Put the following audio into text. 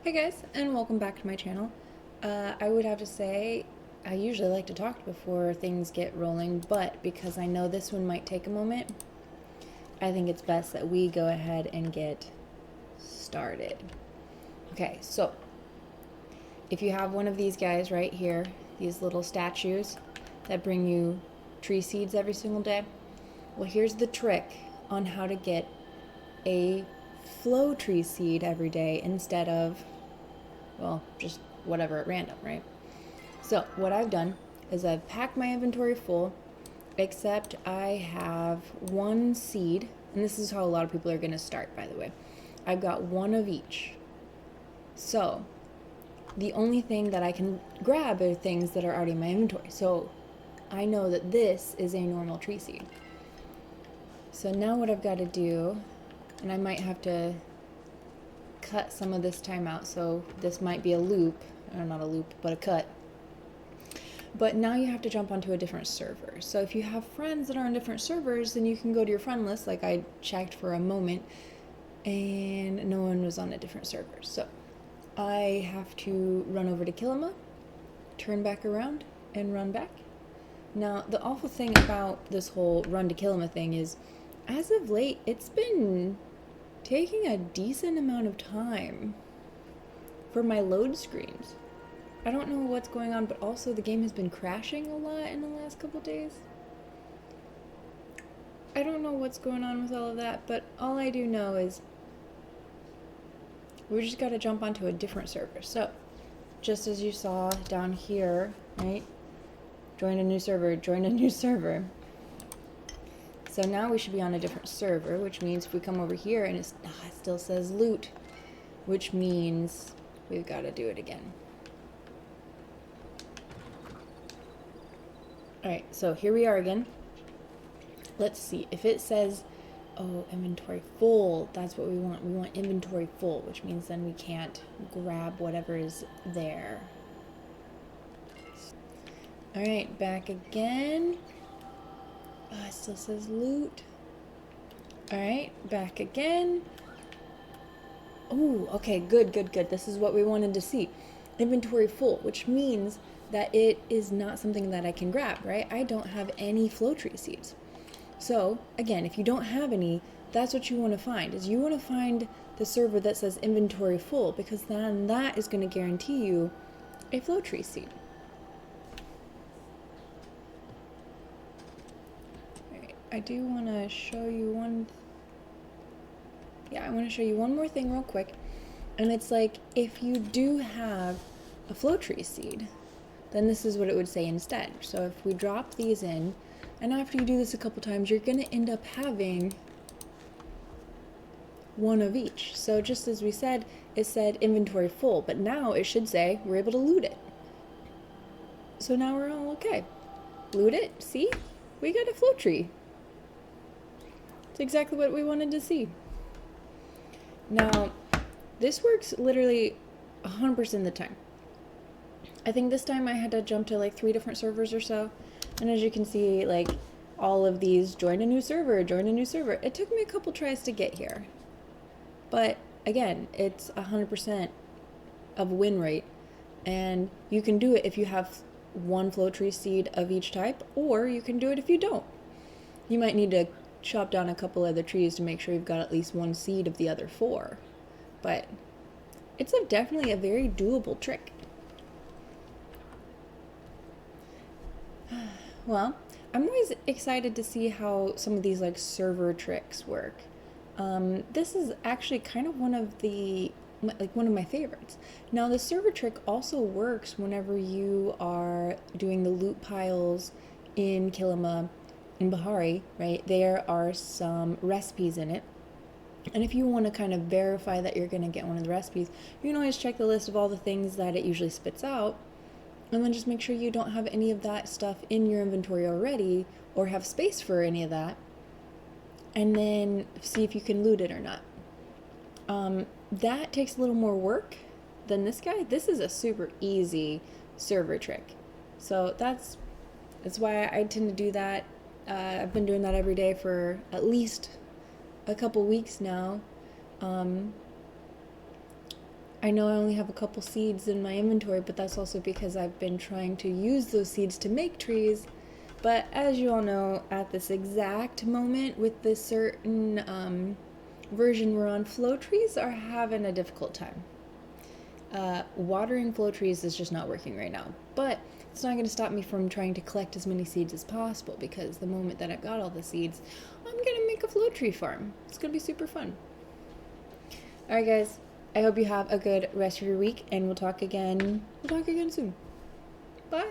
Hey guys, and welcome back to my channel. I would have to say, I usually like to talk before things get rolling, but because I know this one might take a moment, I think it's best that we go ahead and get started. Okay, so if you have one of these guys right here, these little statues that bring you tree seeds every single day, well, here's the trick on how to get a flow tree seed every day instead of, well, just whatever at random, right? So what I've done is I've packed my inventory full, except I have one seed, and this is how a lot of people are going to start, by the way. I've got one of each. So the only thing that I can grab are things that are already in my inventory. So I know that this is a normal tree seed. So now what I've got to do, and I might have to cut some of this time out, so this might be a loop, or not a loop, but a cut. But now you have to jump onto a different server. So if you have friends that are on different servers, then you can go to your friend list, like I checked for a moment, and no one was on a different server. So I have to run over to Kilima, turn back around, and run back. Now, the awful thing about this whole run to Kilima thing is, as of late, it's been taking a decent amount of time for my load screens. I don't know what's going on, but also the game has been crashing a lot in the last couple days. I don't know what's going on with all of that, but all I do know is we just got to jump onto a different server. So, just as you saw down here, right? Join a new server, join a new server. So now we should be on a different server, which means if we come over here and it still says loot, which means we've got to do it again. Alright, so here we are again. Let's see. If it says, oh, inventory full, that's what we want. We want inventory full, which means then we can't grab whatever is there. Alright, back again. It still says loot. Alright, back again. Oh, okay, good. This is what we wanted to see. Inventory full, which means that it is not something that I can grab, right? I don't have any flow tree seeds. So, again, if you don't have any, that's what you want to find, is you want to find the server that says inventory full, because then that is going to guarantee you a flow tree seed. Alright, I do want to show you one... I want to show you one more thing real quick. And it's like, if you do have a flow tree seed, then this is what it would say instead. So if we drop these in, and after you do this a couple times, you're going to end up having one of each. So just as we said, it said inventory full, but now it should say we're able to loot it. So now we're all okay. Loot it, see? We got a flow tree. It's exactly what we wanted to see. Now, this works literally 100% of the time. I think this time I had to jump to like 3 different servers or so. And as you can see, like all of these join a new server, join a new server. It took me a couple tries to get here. But again, it's 100% of win rate. And you can do it if you have one flow tree seed of each type, or you can do it if you don't. You might need to chop down a couple other trees to make sure you've got at least one seed of the other 4. But it's definitely a very doable trick. Well, I'm always excited to see how some of these like server tricks work. This is actually kind of one of my favorites. Now, the server trick also works whenever you are doing the loot piles in Kilima, in Bahari, right? There are some recipes in it. And if you want to kind of verify that you're going to get one of the recipes, you can always check the list of all the things that it usually spits out. And then just make sure you don't have any of that stuff in your inventory already, or have space for any of that. And then see if you can loot it or not. That takes a little more work than this guy. This is a super easy server trick. So that's why I tend to do that. I've been doing that every day for at least a couple weeks now. I know I only have a couple seeds in my inventory, but that's also because I've been trying to use those seeds to make trees. But as you all know, at this exact moment with this certain version we're on, flow trees are having a difficult time. Watering flow trees is just not working right now. But it's not going to stop me from trying to collect as many seeds as possible, because the moment that I've got all the seeds, I'm going to make a flow tree farm. It's going to be super fun. Alright guys, I hope you have a good rest of your week, and we'll talk again soon. Bye!